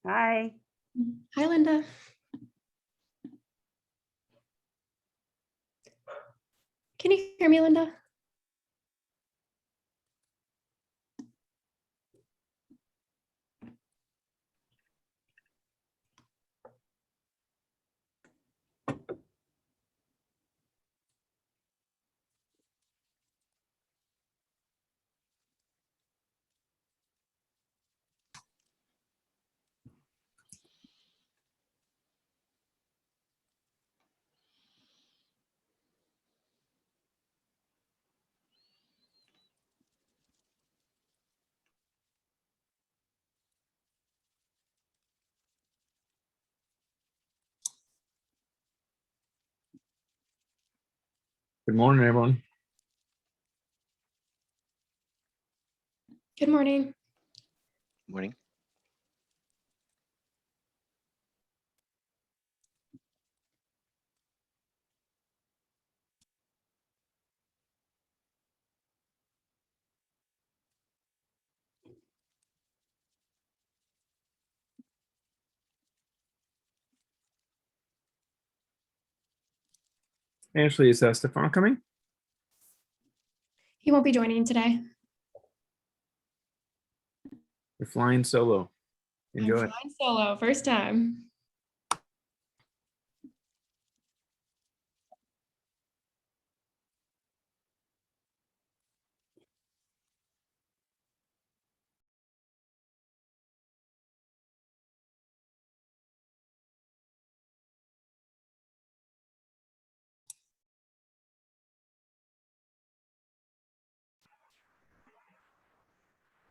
Hi. Hi, Linda. Can you hear me, Linda? Good morning, everyone. Good morning. Morning. Ashley, is Stefano coming? He won't be joining today. You're flying solo. I'm Enjoy. flying solo, first time.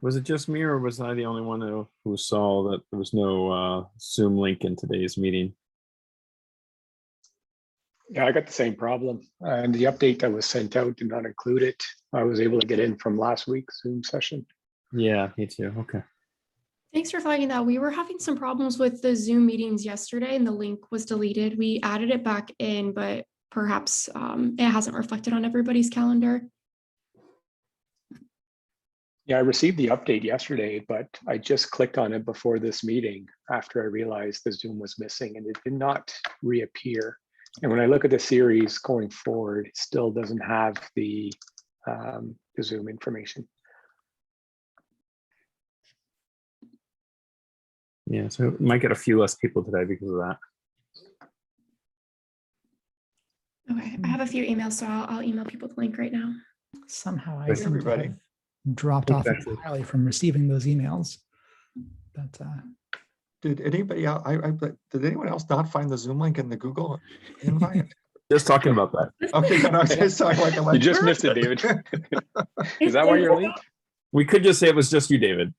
Was it just me, or was I the only one who saw that there was no Zoom link in today's meeting? Yeah, I got the same problem. And the update that was sent out did not include it. I was able to get in from last week's Zoom session. Yeah, me too. Okay. Thanks for flagging that. We were having some problems with the Zoom meetings yesterday and the link was deleted. We added it back in, but perhaps it hasn't reflected on everybody's calendar. Yeah, I received the update yesterday, but I just clicked on it before this meeting after I realized the Zoom was missing and it did not reappear. And when I look at the series going forward, it still doesn't have the Zoom information. Yeah, so we might get a few less people today because of that. Okay, I have a few emails, so I'll email people the link right now. Somehow I Thanks, seem to everybody. have dropped off Exactly. entirely from receiving those emails. But Did anybody else, did anyone else not find the Zoom link in the Google invite? Just talking about that. Okay, good. I was just talking like, You just missed it, David. Is that why you're late? We could just say it was just you, David.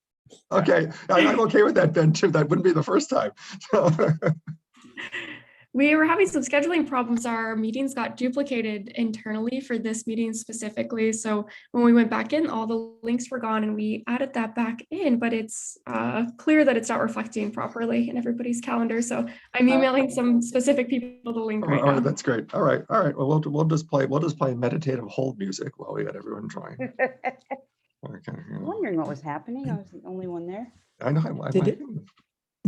Okay, I'm okay with that, Ben, too. That wouldn't be the first time. We were having some scheduling problems. Our meetings got duplicated internally for this meeting specifically. So when we went back in, all the links were gone and we added that back in, but it's clear that it's not reflecting properly in everybody's calendar. So I'm emailing some specific people the link right All right, now. that's great. All right. Well, we'll just play meditative hold music while we got everyone trying. Okay. I'm wondering what was happening. I was the only one there. I know.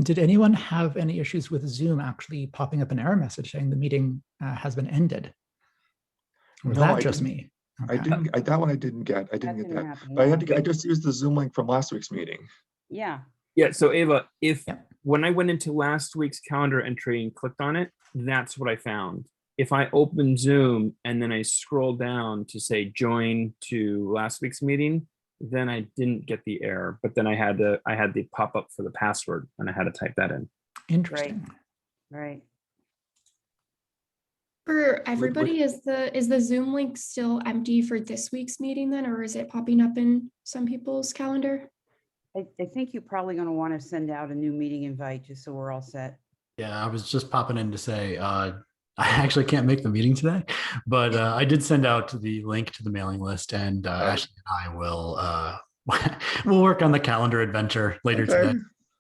did anyone have any issues with Zoom actually popping up an error message saying the meeting has been ended? Or was No, that I just didn't. me? I Okay. didn't. That one I didn't get. I didn't That get didn't that. happen, But no. I just used the Zoom link from last week's meeting. Yeah. Yeah, so Ava, if Yep. when I went into last week's calendar entry and clicked on it, that's what I found. If I open Zoom and then I scroll down to say join to last week's meeting, then I didn't get the error, but then I had the pop-up for the password and I had to type that in. Interesting. Right. For everybody, is the Zoom link still empty for this week's meeting then, or is it popping up in some people's calendar? I think you're probably going to want to send out a new meeting invite just so we're all set. Yeah, I was just popping in to say, I actually can't make the meeting today, but I did send out the link to the mailing list, and Ashley and I will we'll work on the calendar adventure later today.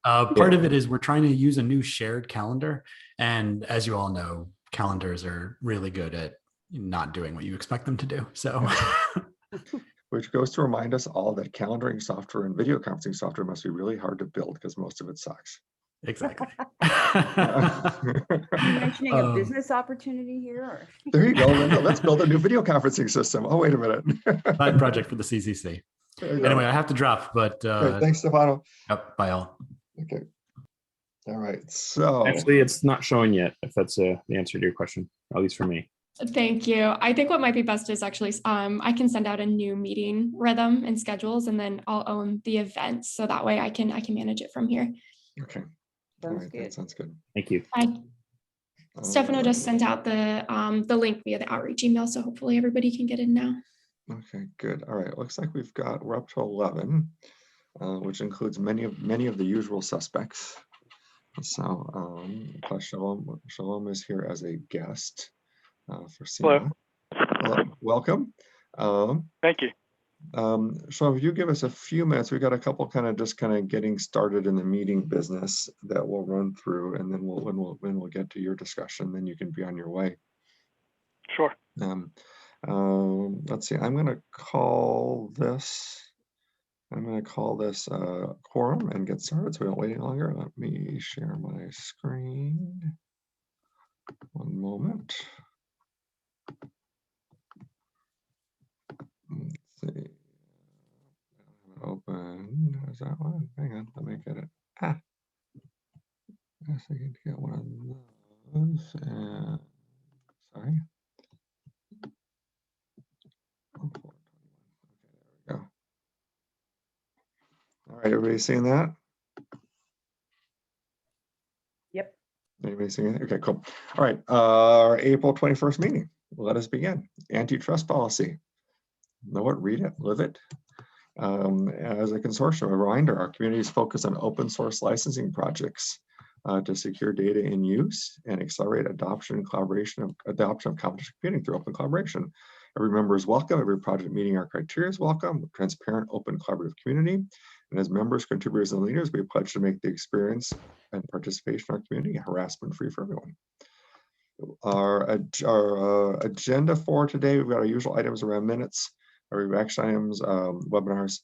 Part of it is we're trying to use a new shared calendar, and as you all know, calendars are really good at not doing what you expect them to do. So, Which goes to remind us all that calendaring software and video conferencing software must be really hard to build because most of it sucks. Exactly. Are you mentioning a Um, business opportunity here? Or? There you go, Linda. Let's build a new video conferencing system. Oh, wait a minute. Side project for the CCC. There you go. Anyway, I have to drop, but Okay, thanks, Stefano. yep, bye all. Okay. All right. So Actually, it's not showing yet, if that's the answer to your question, at least for me. Thank you. I think what might be best is actually I can send out a new meeting rhythm and schedules, and then I'll own the events, so that way I can manage it from here. okay. All Sounds right, that good. sounds good. Thank you. Stefano just sent out the link via the outreach email, so hopefully everybody can get in now. Okay, good. All right. Looks like we're up to 11, which includes many of the usual suspects. So plus Shalom is here as a guest for SEMA. Hello, welcome. Thank you. So if you give us a few minutes, we got a couple kind of getting started in the meeting business that we'll run through, and then we'll get to your discussion. Then you can be on your way. Sure. Let's see. I'm going to call this quorum and get started. So we don't wait any longer. Let me share my screen. One moment. Let's see. Open. Is that one? Hang on. Let me get it. I guess I can get one of those. And sorry. Oh, 421. Okay, there we go. All right, everybody seeing that? Yep. Anybody seeing it? Okay, cool. All right, our April 21st meeting. Let us begin. Antitrust policy. Know it, read it, live it. As a consortium, a reminder, our community is focused on open source licensing projects to secure data in use and accelerate adoption of computational computing through open collaboration. Every member is welcome. Every project meeting our criteria is welcome. Transparent, open, collaborative community. And as members, contributors, and leaders, we pledge to make the experience and participation in our community harassment-free for everyone. Our agenda for today, we've got our usual items around minutes, our action items, webinars.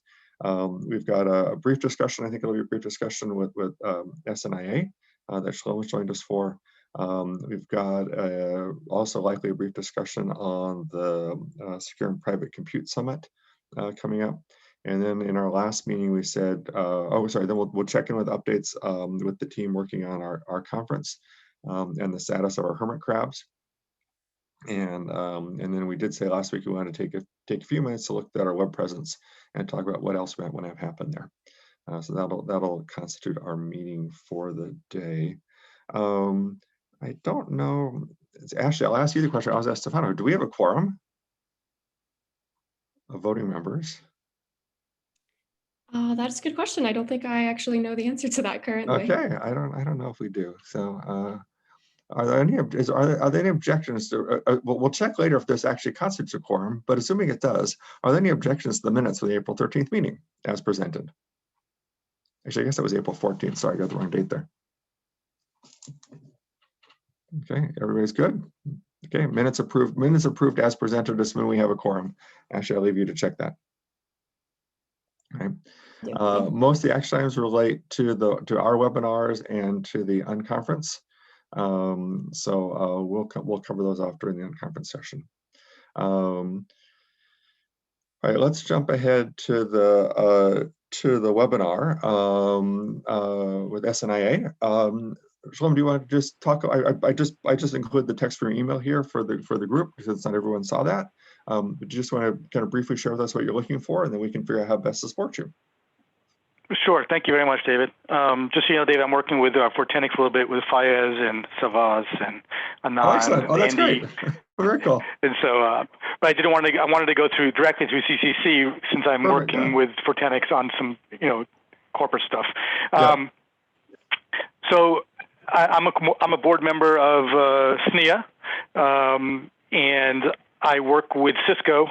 We've got a brief discussion. I think it'll be a brief discussion with SNIA that Shlomo joined us for. We've got also likely a brief discussion on the Secure and Private Compute Summit coming up. And then in our last meeting, we said, then we'll check in with updates with the team working on our conference and the status of our hermit crabs. And then we did say last week we wanted to take a few minutes to look at our web presence and talk about what else might want to have happen there. So that'll constitute our meeting for the day. I don't know, Ashley, I'll ask you the question. I was asked Stefano, do we have a quorum of voting members? That's a good question. I don't think I actually know the answer to that currently. Okay, I don't know if we do. So are there any objections to? We'll check later if this actually constitutes a quorum. But assuming it does, are there any objections to the minutes for the April 13th meeting as presented? Actually, I guess that was April 14th. Sorry, I got the wrong date there. Okay, everybody's good. Okay, minutes approved. Minutes approved as presented. Assuming we have a quorum. Actually, I'll leave you to check that. Okay. Most of the action items relate to our webinars and to the unconference. So we'll cover those off during the unconference session. All right, let's jump ahead to the webinar with SNIA. Shalom, do you want to just talk? I just include the text for your email here for the group because not everyone saw that. But you just want to kind of briefly share with us what you're looking for, and then we can figure out how best to support you. Sure. Thank you very much, David. Just so you know, David, I'm working with Fortenix a little bit with Fayez and Savaz and Anand. Oh, excellent. Oh, that's Andy. great. Very cool. And so, but I wanted to go directly through CCC since I'm working with Fortenix on some, corporate stuff. Yeah. So I'm a board member of SNIA, and I work with Cisco.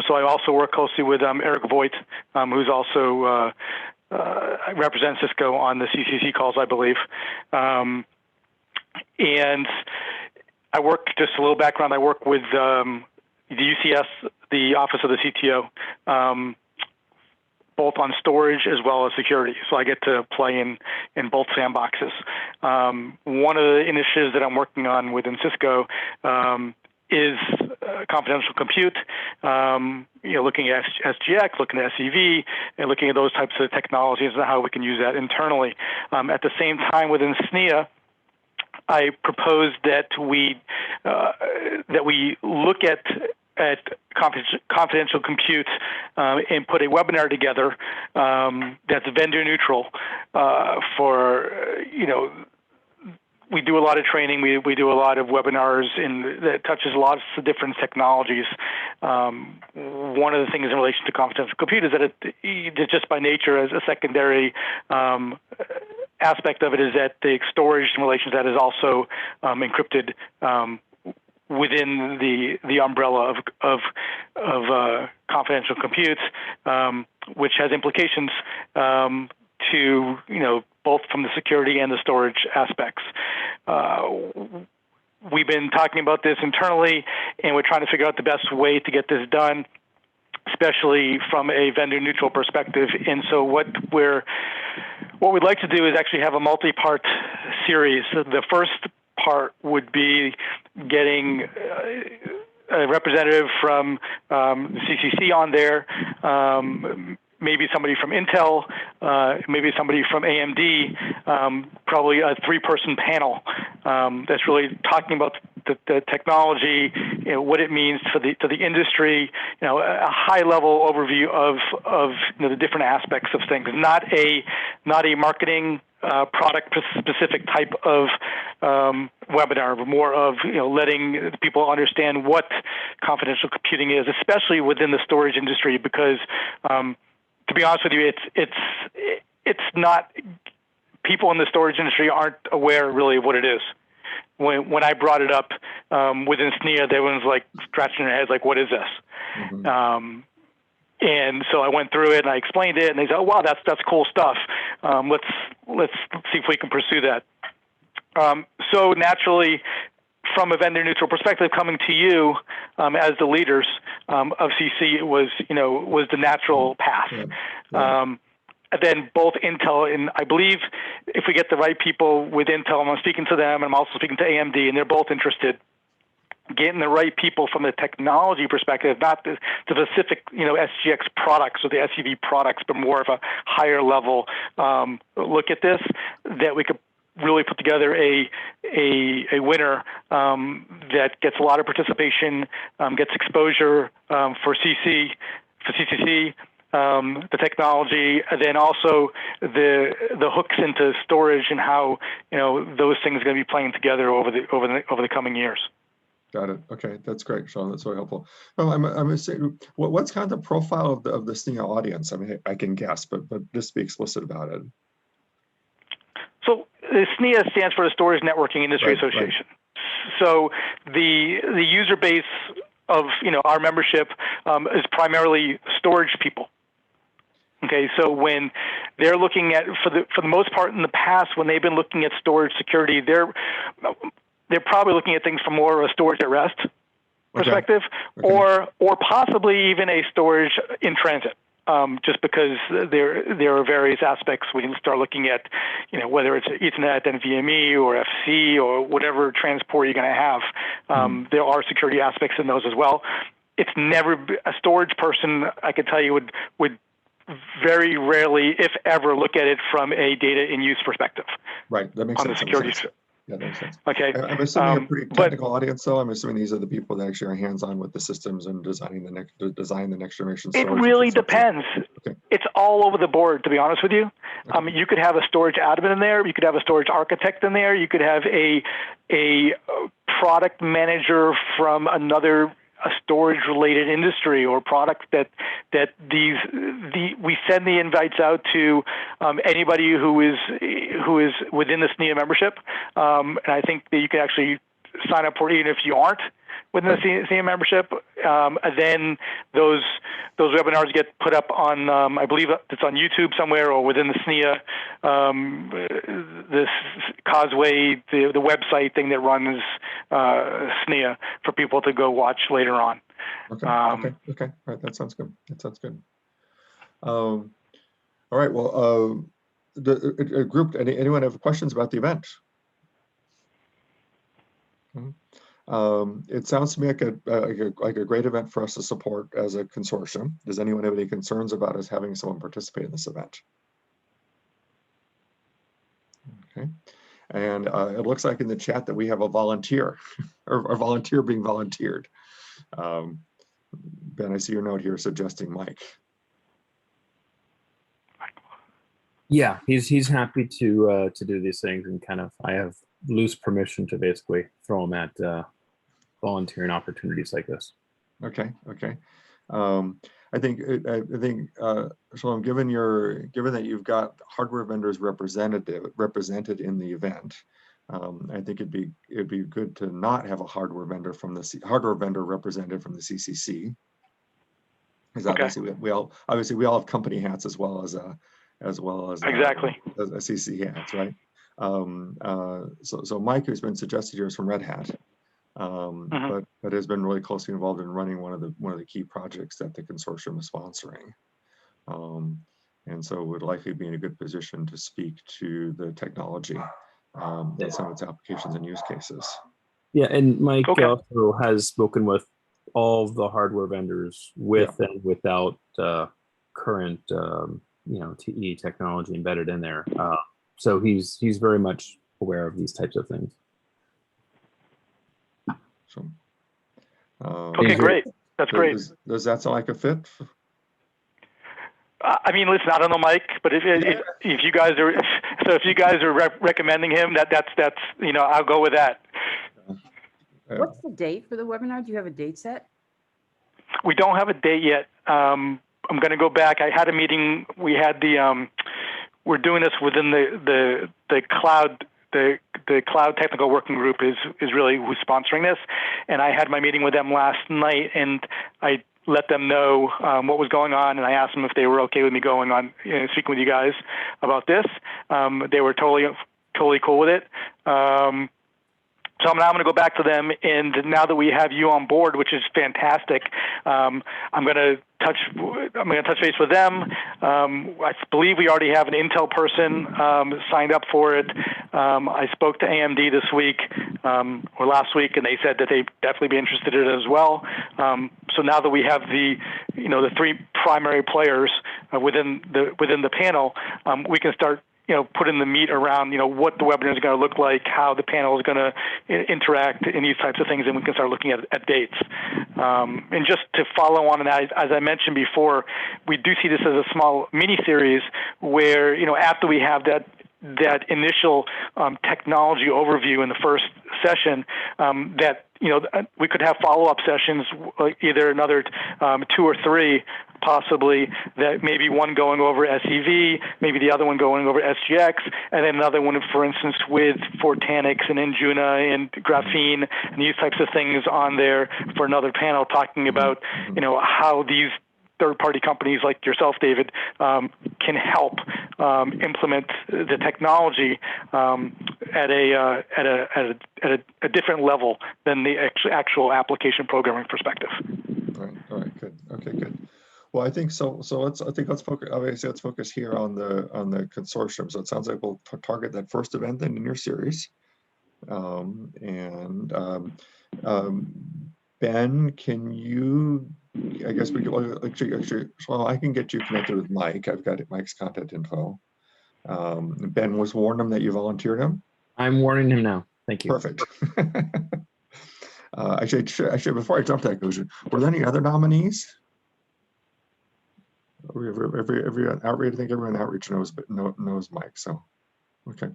So I also work closely with Eric Voigt, who's also represents Cisco on the CCC calls, I believe. And I work, just a little background, I work with the UCS, the Office of the CTO, both on storage as well as security. So I get to play in both sandboxes. One of the initiatives that I'm working on within Cisco is confidential compute, looking at SGX, looking at SEV, and looking at those types of technologies and how we can use that internally. At the same time, within SNIA, I proposed that we look at confidential compute and put a webinar together that's vendor neutral for we do a lot of training. We do a lot of webinars that touches lots of different technologies. One of the things in relation to confidential compute is that it just by nature as a secondary aspect of it is that the storage in relation to that is also encrypted within the umbrella of confidential compute, which has implications to both from the security and the storage aspects. We've been talking about this internally, and we're trying to figure out the best way to get this done, especially from a vendor-neutral perspective. And so what we'd like to do is actually have a multi-part series. The first part would be getting a representative from the CCC on there, maybe somebody from Intel, maybe somebody from AMD, probably a 3-person panel that's really talking about the technology, what it means to the industry, a high-level overview of the different aspects of things. Not a marketing product-specific type of webinar, but more of letting people understand what confidential computing is, especially within the storage industry, because to be honest with you, it's not, people in the storage industry aren't aware really of what it is. When I brought it up within SNIA, everyone's like scratching their heads, like, what is this? Mm-hmm. And so I went through it and I explained it, and they said, "Oh, wow, that's cool stuff. Let's see if we can pursue that." So naturally, from a vendor-neutral perspective, coming to you as the leaders of CC was the natural path. Yeah. Then both Intel and I believe if we get the right people with Intel, I'm speaking to them, and I'm also speaking to AMD, and they're both interested. Getting the right people from the technology perspective, not the specific SGX products or the SEV products, but more of a higher level look at this, that we could really put together a winner that gets a lot of participation, gets exposure for CCC, the technology, and then also the hooks into storage and how those things are going to be playing together over the coming years. Got it. Okay, that's great, Sean. That's very helpful. Well, I'm saying, what's kind of the profile of the SNIA audience? I mean, I can guess, but just be explicit about it. So the SNIA stands for the Storage Networking Industry Association. Right. So the user base of our membership is primarily storage people. Okay, so when they're looking at, for the most part in the past, when they've been looking at storage security, they're probably looking at things from more of a storage at rest perspective, okay. Or possibly even a storage in transit. Just because there are various aspects we can start looking at, whether it's Ethernet, NVMe, or FC, or whatever transport you're going to have. There are security aspects in those as well. It's never a storage person, I could tell you, would very rarely, if ever, look at it from a data in use perspective. Right, that makes sense. On the security. Yeah, that makes sense. Okay. I'm assuming a pretty technical audience, though. I'm assuming these are the people that actually are hands-on with the systems and designing the next generation storage. It really depends. Okay. It's all over the board, to be honest with you. Okay. You could have a storage admin in there. You could have a storage architect in there. You could have a product manager from another storage-related industry or product that we send the invites out to anybody who is within the SNIA membership, and I think that you can actually sign up for it even if you aren't within the SNIA membership. And then those webinars get put up on I believe it's on YouTube somewhere or within the SNIA this Causeway the website thing that runs SNIA for people to go watch later on. Okay. Okay. All right. That sounds good. All right, well, the group, anyone have questions about the event? It sounds to me like a great event for us to support as a consortium. Does anyone have any concerns about us having someone participate in this event? Okay, and it looks like in the chat that we have a volunteer, or a volunteer being volunteered. Ben, I see your note here suggesting Mike. Yeah, he's happy to do these things, and kind of I have loose permission to basically throw him at volunteering opportunities like this. Okay, okay. I think Shalom, given that you've got hardware vendors represented in the event, I think it'd be good to not have a hardware vendor represented from the CCC, because obviously we all have company hats as well as Exactly. as CCC hats, right? So Mike, who's been suggested here, is from Red Hat. But has been really closely involved in running one of the key projects that the consortium is sponsoring, and so would likely be in a good position to speak to the technology and some of its applications and use cases. Yeah, and Mike also has spoken with all of the hardware vendors with and without current TE technology embedded in there. So he's very much aware of these types of things. So, okay, great. That's great. Does that sound like a fit? I mean, listen, I don't know Mike, but if you guys are recommending him, that's I'll go with that. What's the date for the webinar? Do you have a date set? We don't have a date yet. I'm going to go back. I had a meeting. We had we're doing this within the cloud. The cloud technical working group is really who's sponsoring this, and I had my meeting with them last night, and I let them know what was going on, and I asked them if they were okay with me going on speaking with you guys about this. They were totally cool with it. So I'm going to go back to them, and now that we have you on board, which is fantastic, I'm going to touch base with them. I believe we already have an Intel person signed up for it. I spoke to AMD this week or last week, and they said that they'd definitely be interested in it as well. So now that we have the three primary players within the panel, we can start putting the meat around, what the webinar is going to look like, how the panel is going to interact in these types of things, and we can start looking at dates. And just to follow on, and as I mentioned before, we do see this as a small mini-series where, after we have that initial technology overview in the first session, that we could have follow-up sessions, either another 2 or 3, possibly, that maybe one going over SEV, maybe the other one going over SGX, and then another one, for instance, with Fortanix and Injuna and Graphene and these types of things on there for another panel talking about, how these third-party companies like yourself, David, can help implement the technology at a different level than the actual application programming perspective. All right, good. Okay, good. Well, I think so. Let's focus. Obviously, let's focus here on the consortium. So it sounds like we'll target that first event then in your series. Ben, can you? I guess we could actually. Well, I can get you connected with Mike. I've got Mike's contact info. Ben, was warned him that you volunteered him. I'm warning him now. Thank you. Perfect. Actually, before I jump to that conclusion, were there any other nominees? Every outreach, I think everyone in outreach knows Mike. So, okay.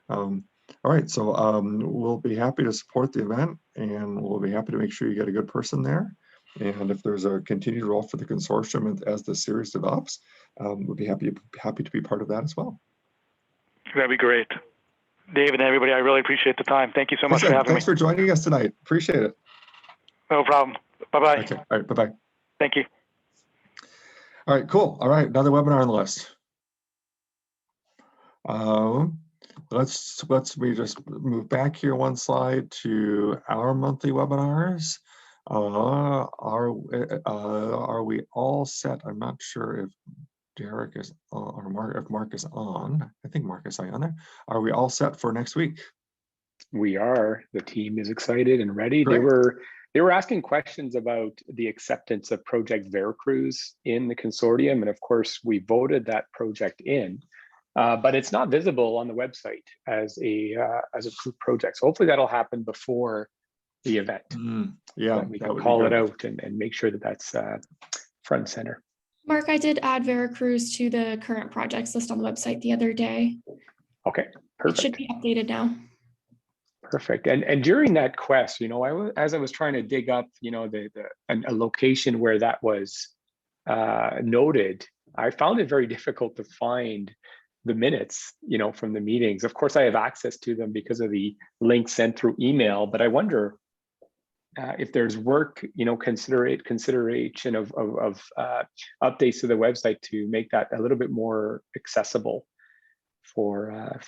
All right. So we'll be happy to support the event, and we'll be happy to make sure you get a good person there. And if there's a continued role for the consortium as the series develops, we'll be happy to be part of that as well. That'd be great. David and everybody, I really appreciate the time. Thank you so much for having me. Thanks for joining us tonight. Appreciate it. No problem. Bye-bye. Okay. All right. Bye-bye. Thank you. All right, cool. All right, another webinar on the list. Let's just move back here one slide to our monthly webinars. Are we all set? I'm not sure if Derek is on, or Mark, if Mark is on, I think Mark is on there. Are we all set for next week? We are. The team is excited and ready. Great. They were asking questions about the acceptance of Project Veracruz in the consortium, and of course, we voted that project in, but it's not visible on the website as a approved project. So hopefully that'll happen before the event. Yeah, we that can would be call it good. out and make sure that that's front and center. Mark, I did add Veracruz to the current projects list on the website the other day. Okay, It should perfect. be updated now. Perfect. And during that quest, as I was trying to dig up, a location where that was noted, I found it very difficult to find the minutes, from the meetings. Of course, I have access to them because of the link sent through email, but I wonder if there's work, consideration of updates to the website to make that a little bit more accessible for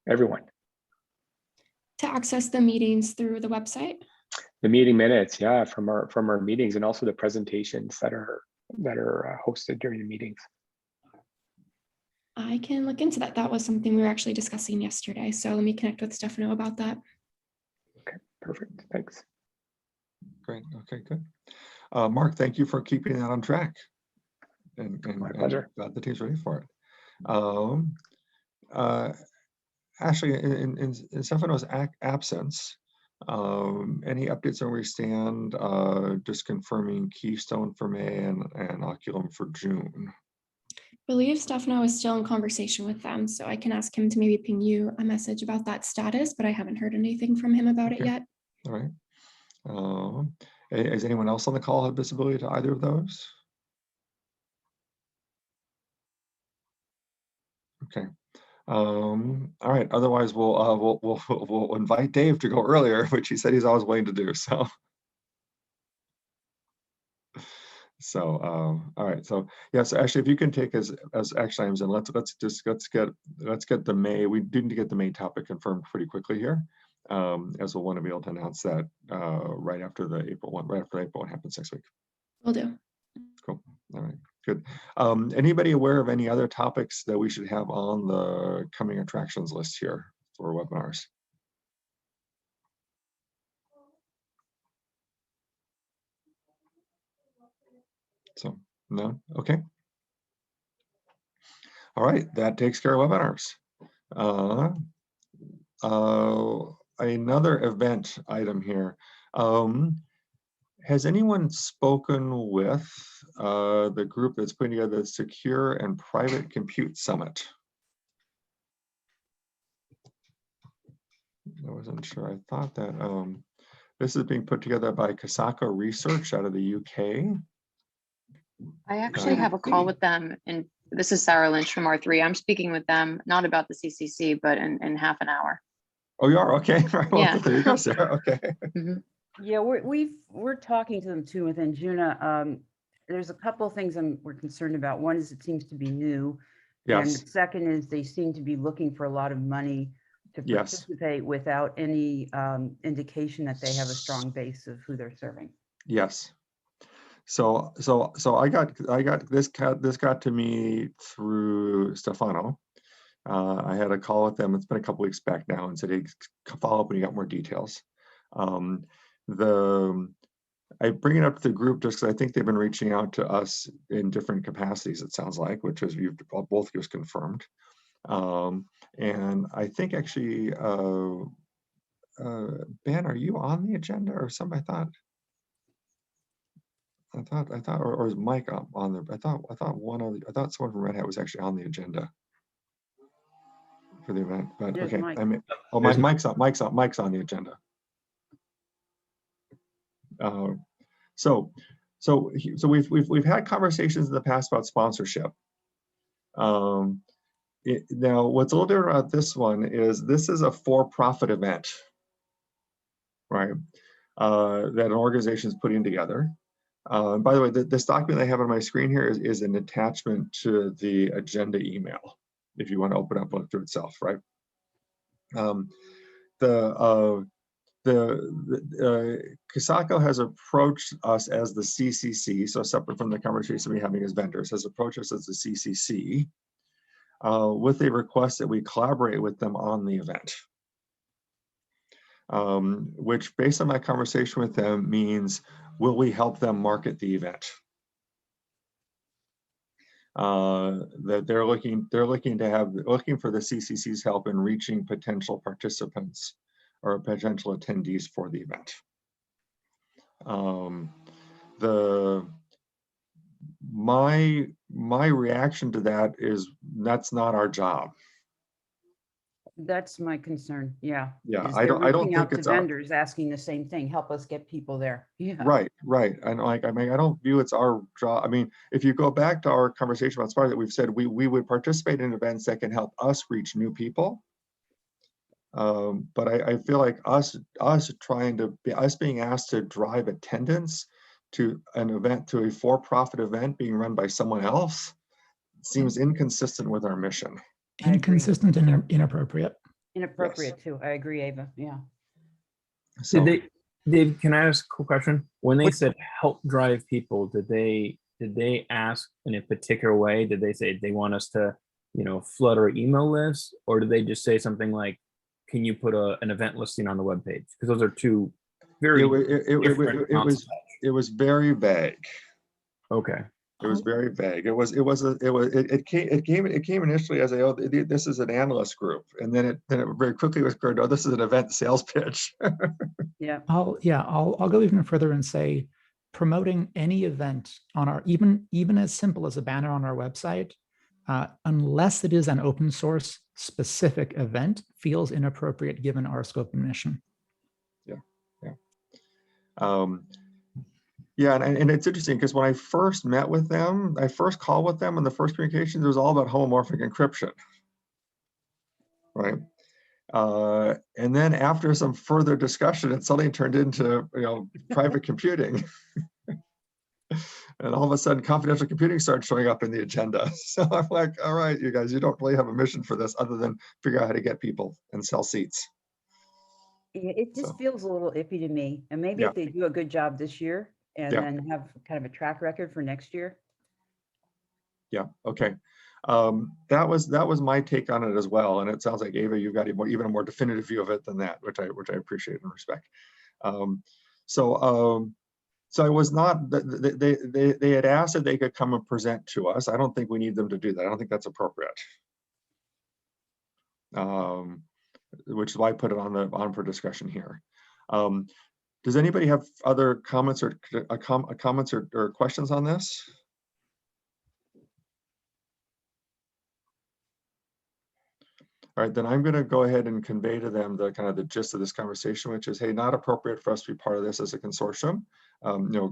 everyone. To access the meetings through the website? The meeting minutes, yeah, from our meetings, and also the presentations that are hosted during the meetings. I can look into that. That was something we were actually discussing yesterday. So let me connect with Stefano about that. Okay, perfect. Thanks. Great. Okay, good. Mark, thank you for keeping that on track. And My pleasure. Glad the team's ready for it. Ashley, in Stefano's absence, any updates on where we stand? Just confirming Keystone for May and Oculum for June. I believe Stefano is still in conversation with them, so I can ask him to maybe ping you a message about that status, but I haven't heard anything from him about it yet. All right. Has anyone else on the call had visibility to either of those? Okay. All right. Otherwise, we'll invite Dave to go earlier, which he said he's always willing to do. So, all right. So yes, actually, if you can take as action items, and let's get the May. We didn't get the May topic confirmed pretty quickly here, as we'll want to be able to announce that right after the April one. Right after April one happens next week. Will do. Cool. All right. Good. Anybody aware of any other topics that we should have on the coming attractions list here for webinars? So, no? Okay. All right, that takes care of webinars. Another event item here. Has anyone spoken with the group that's putting together the Secure and Private Compute Summit? I wasn't sure. I thought that this is being put together by Kasaka Research out of the UK. I actually have a call with them, and this is Sarah Lynch from R3. I'm speaking with them, not about the CCC, but in half an hour. Oh, you are? Okay. Right. Well, Yeah. there you go, Sarah. Okay. Yeah, we're talking to them too within Juna. There's a couple of things we're concerned about. One is it seems to be new. And Yes. the second is they seem to be looking for a lot of money to Yes. participate without any indication that they have a strong base of who they're serving. Yes. So I got this got to me through Stefano. I had a call with them. It's been a couple weeks back now, and said, hey, follow up when you got more details. I bring it up to the group just because I think they've been reaching out to us in different capacities, it sounds like, which is you've both just confirmed. And I think actually, Ben, are you on the agenda or something? I thought, or is Mike on there? I thought someone from Red Hat was actually on the agenda for the event, but There's okay. Mike. Mike's on the agenda. So we've had conversations in the past about sponsorship. Now, what's a little different about this one is this is a for-profit event, right? That an organization is putting together. By the way, this document I have on my screen here is an attachment to the agenda email, if you want to open up and look through itself, right? The Kisako has approached us as the CCC, so separate from the conversation we're having as vendors, has approached us as the CCC with a request that we collaborate with them on the event. Which, based on my conversation with them, means will we help them market the event? That they're looking for the CCC's help in reaching potential participants or potential attendees for the event. My reaction to that is that's not our job. That's my concern. Yeah. Yeah, is I they're don't reaching think out to it's our, vendors asking the same thing. Help us get people there. Yeah. right. And like, I mean, I don't view it's our job. I mean, if you go back to our conversation about Spark, that we've said we would participate in events that can help us reach new people. But I feel like us being asked to drive attendance to an event, to a for-profit event being run by someone else seems inconsistent with our mission. I agree. Inconsistent and inappropriate. Inappropriate too. I agree, Ava. Yeah. So Dave, can I ask a quick question? When they said help drive people, did they ask in a particular way? Did they say they want us to, flood our email list, or did they just say something like, "Can you put an event listing on the webpage?" Because those are two very it was very vague. Okay. It was very vague. It came initially as this is an analyst group, and then it very quickly was clear, no, this is an event sales pitch. Yeah. I'll go even further and say promoting any event on our, even as simple as a banner on our website, unless it is an open source specific event, feels inappropriate given our scope and mission. Yeah, and it's interesting because when I first met with them, I first called with them, and the first communications was all about homomorphic encryption, right? And then after some further discussion, it suddenly turned into private computing, and all of a sudden, confidential computing started showing up in the agenda. So I'm like, all right, you guys, you don't really have a mission for this other than figure out how to get people and sell seats. It just feels a little iffy to me. And maybe if they do a good job this year and then have kind of a track record for next year. Yeah. Okay. That was my take on it as well. And it sounds like, Ava, you've got even a more definitive view of it than that, which I appreciate and respect. So I was not. They had asked if they could come and present to us. I don't think we need them to do that. I don't think that's appropriate. Which is why I put it on for discussion here. Does anybody have other comments or questions on this? All right, then I'm going to go ahead and convey to them the kind of the gist of this conversation, which is, hey, not appropriate for us to be part of this as a consortium.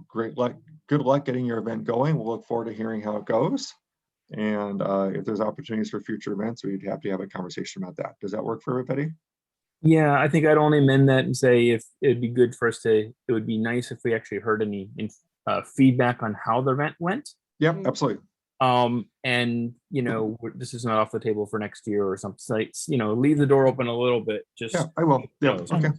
Great luck, good luck getting your event going. We'll look forward to hearing how it goes. And if there's opportunities for future events, we'd have to have a conversation about that. Does that work for everybody? Yeah, I think I'd only amend that and say if it'd be good for us it would be nice if we actually heard any feedback on how the event went. Yeah, absolutely. And this is not off the table for next year or something. So, leave the door open a little bit. Yeah, I will. Yeah, okay.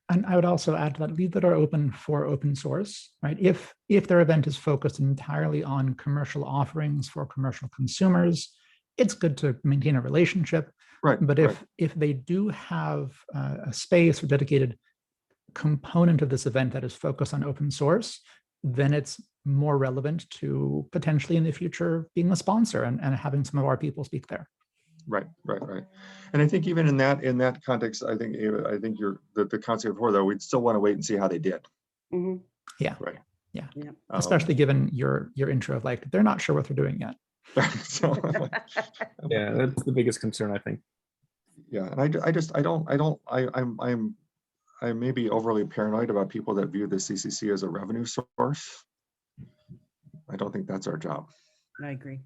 And I would also add to that, leave the door open for open source, right? If their event is focused entirely on commercial offerings for commercial consumers, it's good to maintain a relationship. Right. But if they do have a space or dedicated component of this event that is focused on open source, then it's more relevant to potentially in the future being a sponsor and having some of our people speak there. Right. And I think even in that context, I think you're the concept before though, we'd still want to wait and see how they did. Mm-hmm. Yeah. Right. Yeah. Especially given your intro of like, they're not sure what they're doing yet. Yeah, that's the biggest concern, I think. Yeah, and I may be overly paranoid about people that view the CCC as a revenue source. I don't think that's our job. I agree.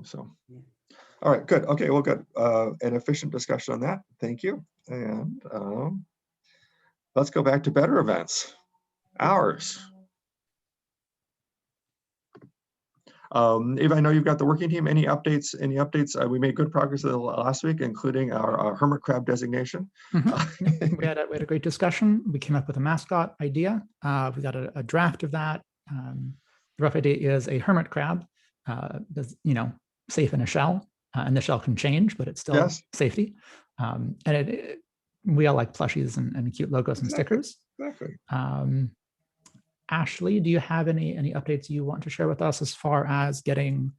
So, all right, good. Okay, well, good. An efficient discussion on that. Thank you. And let's go back to better events. Ours. Eva, I know you've got the working team. Any updates? Any updates? We made good progress last week, including our hermit crab designation. We had a great discussion. We came up with a mascot idea. We got a draft of that. The rough idea is a hermit crab, that's, safe in a shell, and the shell can change, but it's still Yes. safety. And we all like plushies and cute logos and stickers. Exactly. Ashley, do you have any updates you want to share with us as far as getting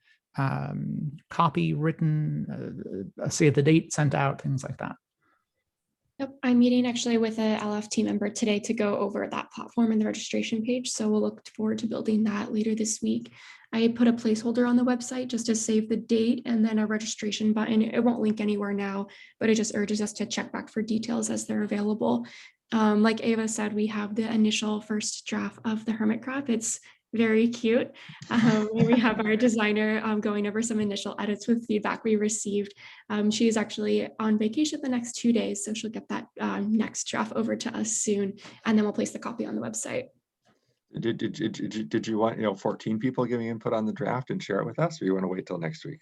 copy written, save the date sent out, things like that? Yep, I'm meeting actually with a LF team member today to go over that platform and the registration page. So we'll look forward to building that later this week. I put a placeholder on the website just to save the date and then a registration button. It won't link anywhere now, but it just urges us to check back for details as they're available. Like Ava said, we have the initial first draft of the hermit crab. It's very cute. We have our designer going over some initial edits with feedback we received. She's actually on vacation the next 2 days, so she'll get that next draft over to us soon, and then we'll place the copy on the website. Did you want 14 people giving input on the draft and share it with us, or you want to wait till next week?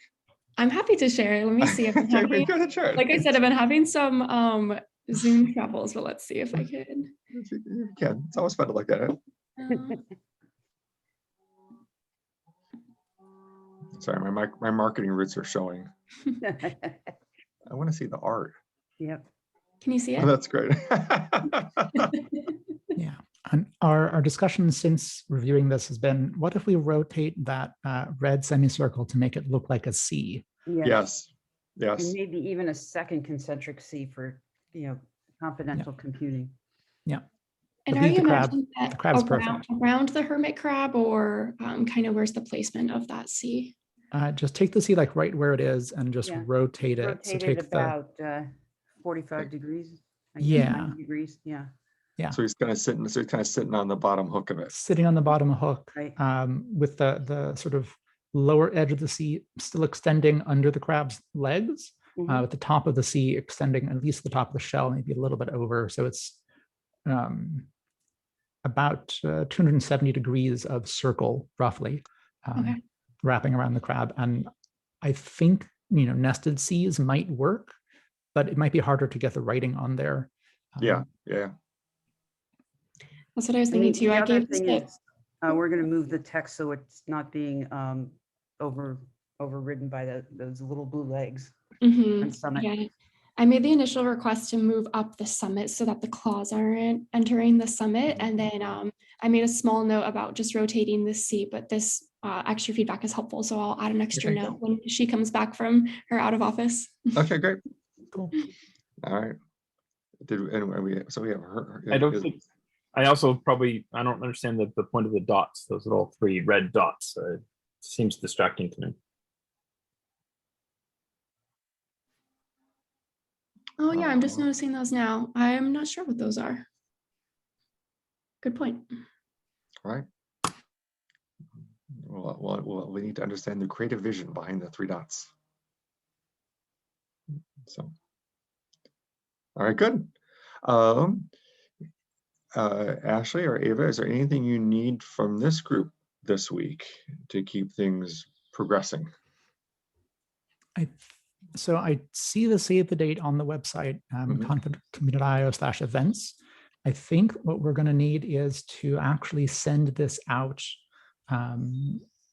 I'm happy to share. Let me see if I'm having, Go ahead, share it. like I said, I've been having some Zoom troubles, but let's see if I can. You can. It's always fun to look at it. Sorry, my marketing roots are showing. I want to see the art. Yep. Can you see it? Oh, that's great. Yeah. And our discussion since reviewing this has been, what if we rotate that red semicircle to make it look like a C? Yes. And Yes. maybe even a second concentric C for, confidential computing. Yeah. And But are leave you the crab. imagining The that crab's perfect. around the hermit crab, or kind of where's the placement of that C? Just take the C like right where it is and just Yeah. rotate it. Rotate take it about 45 degrees. like Yeah. 90 degrees. Yeah. So he's kind of sitting on the bottom hook of it. Sitting on the bottom hook, Right. with the sort of lower edge of the C still extending under the crab's legs, Mhm. with the top of the C extending at least the top of the shell, maybe a little bit over. So it's about 270 degrees of circle, roughly, Okay. wrapping around the crab. And I think, nested C's might work, but it might be harder to get the writing on there. Yeah. That's what I was And thinking too. the I other gave this thing tip. is, we're going to move the text so it's not being overridden by those little blue legs Mhm, on Summit. yeah. I made the initial request to move up the summit so that the claws aren't entering the summit. And then I made a small note about just rotating the seat, but this extra feedback is helpful. So I'll add an extra Okay, note when she comes back from her out of office. Okay, great. Cool. All right. We have her. I don't think, I don't understand the point of the dots, those little 3 red dots. Seems distracting to me. Oh yeah, I'm just noticing those now. I'm not sure what those are. Good point. All right. Well, we need to understand the creative vision behind the 3 dots. So, all right, good. Ashley or Ava, is there anything you need from this group this week to keep things progressing? So I see the save the date on the website, confident.io/events. I think what we're going to need is to actually send this out.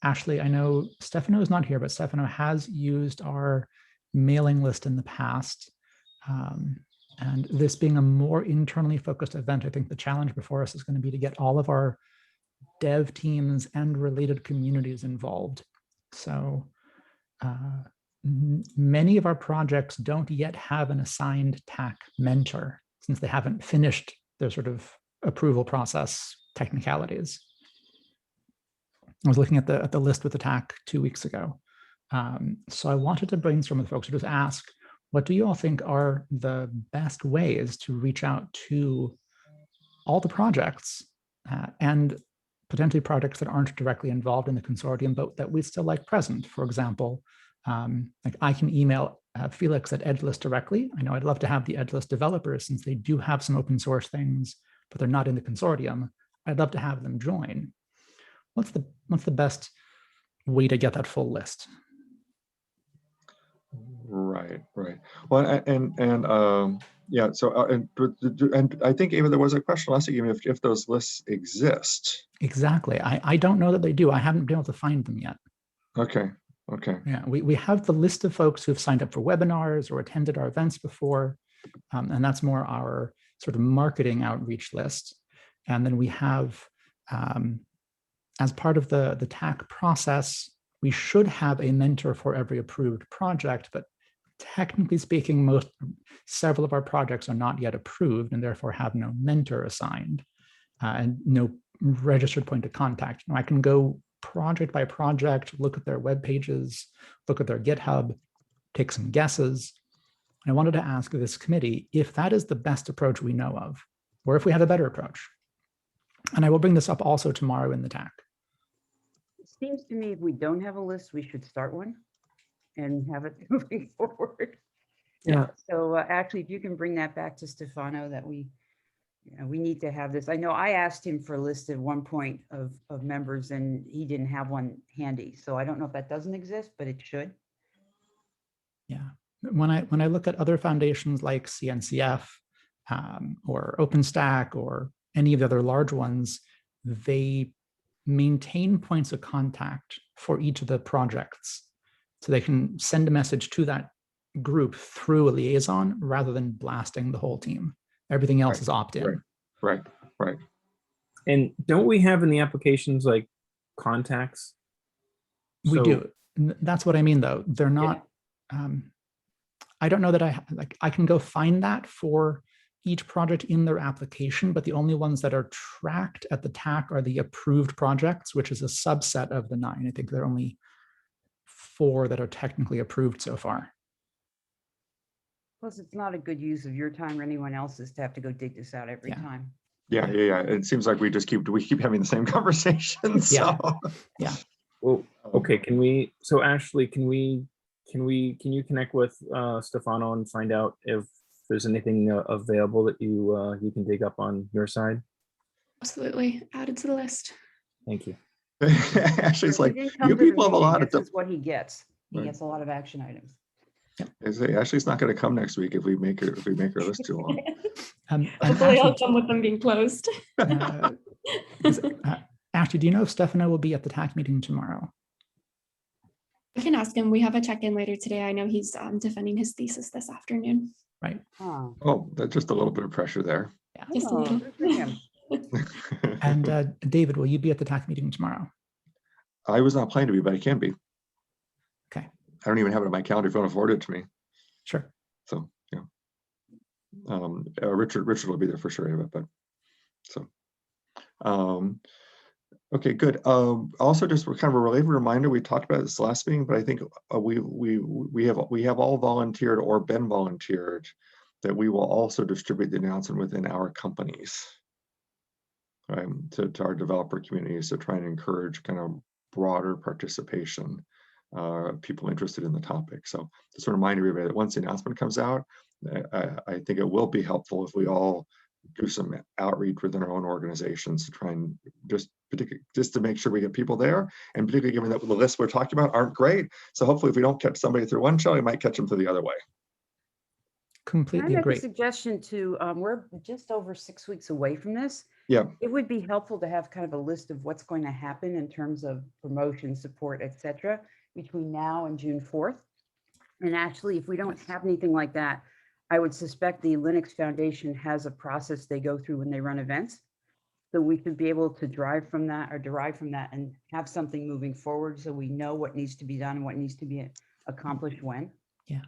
Ashley, I know Stefano is not here, but Stefano has used our mailing list in the past. And this being a more internally focused event, I think the challenge before us is going to be to get all of our dev teams and related communities involved. So many of our projects don't yet have an assigned TAC mentor since they haven't finished their sort of approval process technicalities. I was looking at the list with the TAC 2 weeks ago. So I wanted to brainstorm with folks to just ask, what do you all think are the best ways to reach out to all the projects and potentially projects that aren't directly involved in the consortium, but that we still like present? For example, like I can email Felix at Edgelist directly. I know I'd love to have the Edgelist developers, since they do have some open source things, but they're not in the consortium. I'd love to have them join. What's the best way to get that full list. Right. Well, yeah. So and I think even there was a question last week, even if those lists exist. Exactly. I don't know that they do. I haven't been able to find them yet. Okay. Yeah, we have the list of folks who've signed up for webinars or attended our events before, and that's more our sort of marketing outreach list. And then we have, as part of the TAC process, we should have a mentor for every approved project, but technically speaking, several of our projects are not yet approved and therefore have no mentor assigned and no registered point of contact. Now, I can go project by project, look at their web pages, look at their GitHub, take some guesses. I wanted to ask this committee if that is the best approach we know of, or if we have a better approach. And I will bring this up also tomorrow in the TAC. It seems to me if we don't have a list, we should start one and have it moving forward. Yeah. So actually, if you can bring that back to Stefano, that we need to have this. I know I asked him for a list at one point of members and he didn't have one handy. So I don't know if that doesn't exist, but it should. Yeah. When I look at other foundations like CNCF or OpenStack or any of the other large ones, they maintain points of contact for each of the projects. So they can send a message to that group through a liaison rather than blasting the whole team. Everything else is opt-in. Right. And don't we have in the applications like contacts? We do. That's what I mean, though. They're not. I don't know that I can go find that for each project in their application, but the only ones that are tracked at the TAC are the approved projects, which is a subset of the 9. I think there are only 4 that are technically approved so far. Plus, it's not a good use of your time or anyone else's to have to go dig this out every time. Yeah. It seems like we keep having the same conversation. So. Yeah. Well, okay. Can we? So Ashley, can you connect with Stefano and find out if there's anything available that you can dig up on your side? Absolutely. Added to the list. Thank you. Ashley's like, you people have a lot of. That's what he gets. He gets a lot of action items. Ashley's not going to come next week if we make her list too long. Hopefully I'll come with them being closed. Ashley, do you know if Stefano will be at the TAC meeting tomorrow? I can ask him. We have a check-in later today. I know he's defending his thesis this afternoon. Right. Oh, that's just a little bit of pressure there. Yeah. Just a little. And David, will you be at the TAC meeting tomorrow? I was not planning to be, but I can be. Okay. I don't even have it on my calendar if you want to forward it to me. Sure. So yeah. Richard will be there for sure. But so. Okay, good. Also, just kind of a related reminder, we talked about this last meeting, but I think we have all volunteered or been volunteered that we will also distribute the announcement within our companies, right, to our developer communities to try and encourage kind of broader participation, people interested in the topic. So just to remind everybody that once the announcement comes out, I think it will be helpful if we all do some outreach within our own organizations to try and just to make sure we get people there, and particularly given that the lists we're talking about aren't great. So hopefully if we don't catch somebody through one show, we might catch them through the other way. Completely I agree. make a suggestion to, we're just over 6 weeks away from this. Yeah. It would be helpful to have kind of a list of what's going to happen in terms of promotion, support, et cetera, between now and June 4th. And actually, if we don't have anything like that, I would suspect the Linux Foundation has a process they go through when they run events. So we should be able to derive from that and have something moving forward so we know what needs to be done and what needs to be accomplished when. Yeah.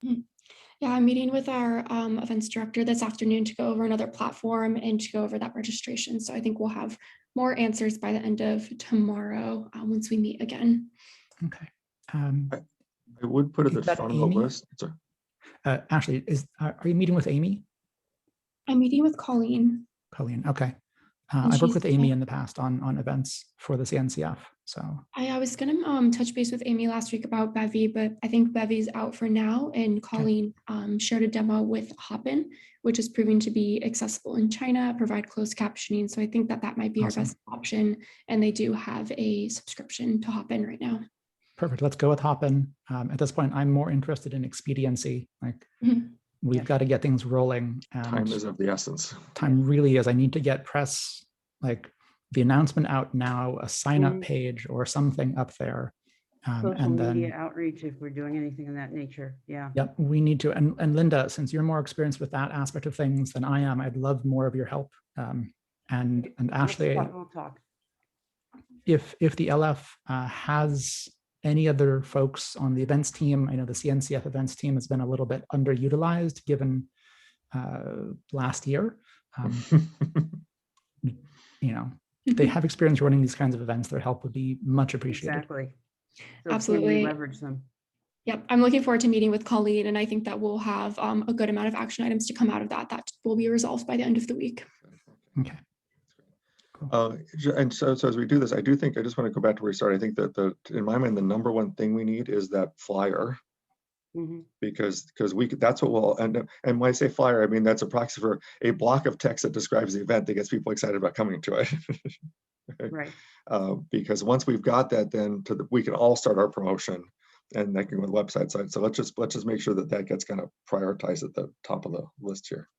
Yeah, I'm meeting with our events director this afternoon to go over another platform and to go over that registration. So I think we'll have more answers by the end of tomorrow once we meet again. Okay. I would put it at the front of the list. Sorry. Ashley, are you meeting with Amy? I'm meeting with Colleen. Colleen, okay. And I've worked she's- with Amy in the past on events for the CNCF. So I was gonna touch base with Amy last week about Bevy, but I think Bevy's out for now. And Colleen shared a demo with Hopin, which is proving to be accessible in China, provide closed captioning. So I think that might be Awesome. our best option. And they do have a subscription to Hopin right now. perfect. Let's go with Hopin. At this point, I'm more interested in expediency. Like Mhm. we've Yeah. got to get things rolling. And Time is of the essence. time really is. I need to get press, like the announcement out now, a sign up Mhm. page or something up there. Social And media then, outreach, if we're doing anything of that nature. Yeah. yep, we need to. And Linda, since you're more experienced with that aspect of things than I am, I'd love more of your help. And Ashley, We'll talk. if the LF has any other folks on the events team, I know the CNCF events team has been a little bit underutilized given last year. You know, they have experience running these kinds of events. Their help would be much appreciated. Exactly. So can we Absolutely. leverage them? Yep, I'm looking forward to meeting with Colleen, and I think that we'll have a good amount of action items to come out of that will be resolved by the end of the week. Okay. Cool. And so as we do this, I do think, I just want to go back to where we started. I think that in my mind, the number one thing we need is that flyer, Mhm. because that's what we'll end up. And when I say flyer, I mean, that's a proxy for a block of text that describes the event that gets people excited about coming to it. Right. Because once we've got that, then we can all start our promotion and that can go on the website side. So let's just make sure that gets kind of prioritized at the top of the list here.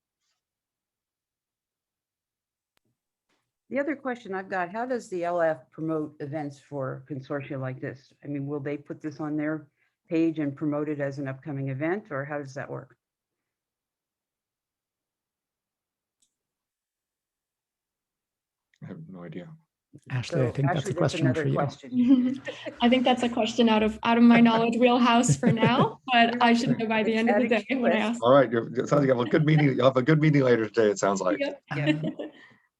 The other question I've got, how does the LF promote events for consortia like this? I mean, will they put this on their page and promote it as an upcoming event, or how does that work? I have no idea. Ashley, I think that's a Ashley, question another for you. Mhm. I think that's a question out of my knowledge wheelhouse for now, but I should know by the end of the day when I ask. All right, it sounds like you have a good meeting. You'll have a good meeting later today, it sounds like. Yep. Yeah.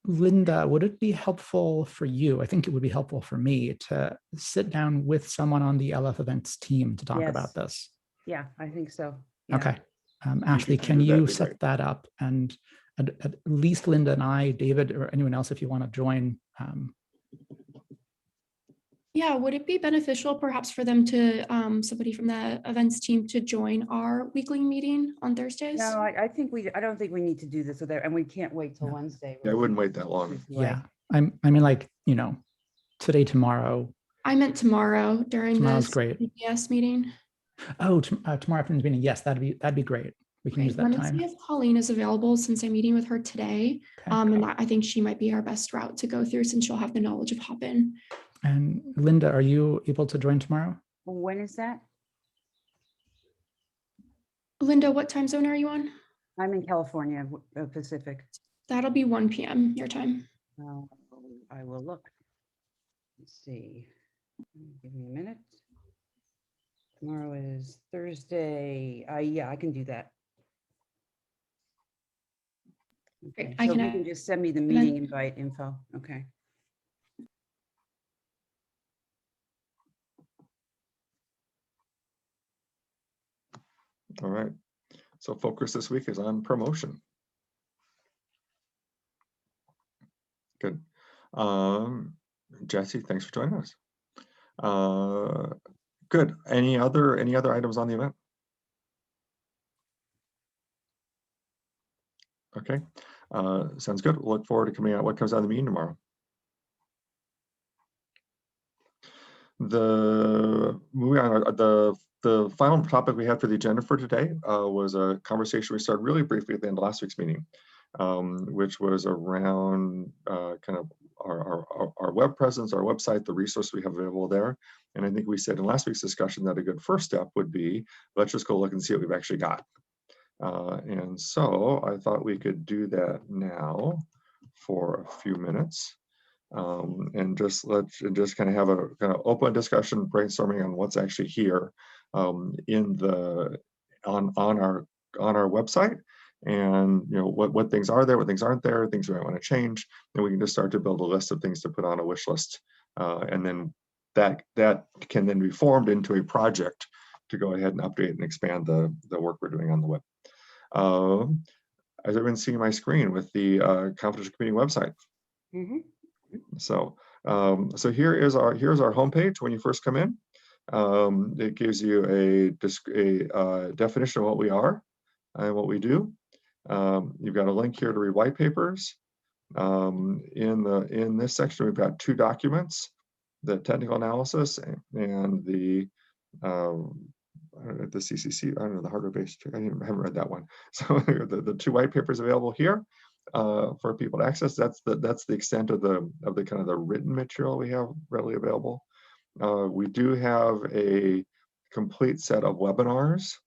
Linda, would it be helpful for you? I think it would be helpful for me to sit down with someone on the LF events team to talk Yes. about this. Yeah, I think so. Yeah. Okay. Ashley, can can do that, you it'd be set great. that up? And at least Linda and I, David, or anyone else, if you want to join. Yeah, would it be beneficial perhaps for them to, somebody from the events team to join our weekly meeting on Thursdays? No, I don't think we need to do this with that, and we can't wait till No. Wednesday. Yeah, I wouldn't wait that long. This way. Yeah. I mean, like, today, tomorrow. I meant tomorrow during Tomorrow's the great. CPS meeting. Oh, tomorrow afternoon's meeting. Yes, that'd be great. We can use Let that me see time. if Colleen is available since I'm meeting with her today. Okay. And I think she might be our best route to go through since she'll have the knowledge of Hopin. And Linda, are you able to join tomorrow? When is that? Linda, what time zone are you on? I'm in California, Pacific. That'll be 1 p.m. your time. I will look. Let's see. Give me a minute. Tomorrow is Thursday. Yeah, I can do that. Great, Okay, I so can you can just send me the then- meeting invite info. Okay. All right. So focus this week is on promotion. Good. Jesse, thanks for joining us. Good. Any other items on the event? Okay. Sounds good. We'll look forward to coming out what comes out of the meeting tomorrow. Moving on, the final topic we had for the agenda for today was a conversation we started really briefly at the end of last week's meeting, which was around kind of our web presence, our website, the resources we have available there. And I think we said in last week's discussion that a good first step would be, let's just go look and see what we've actually got. And so I thought we could do that now for a few minutes. And just kind of have a kind of open discussion, brainstorming on what's actually here on our website, and what things are there, what things aren't there, things we might want to change, and we can just start to build a list of things to put on a wish list, and then that can then be formed into a project to go ahead and update and expand the work we're doing on the web. As everyone's seeing my screen with the confidential committee website. Mhm. So, so here's our homepage when you first come in. It gives you a definition of what we are and what we do. You've got a link here to read white papers. In this section, we've got 2 documents: the technical analysis and the CCC. I don't know, the hardware-based. I haven't read that one. So the 2 white papers available here for people to access. That's the extent of the kind of the written material we have readily available. We do have a complete set of webinars.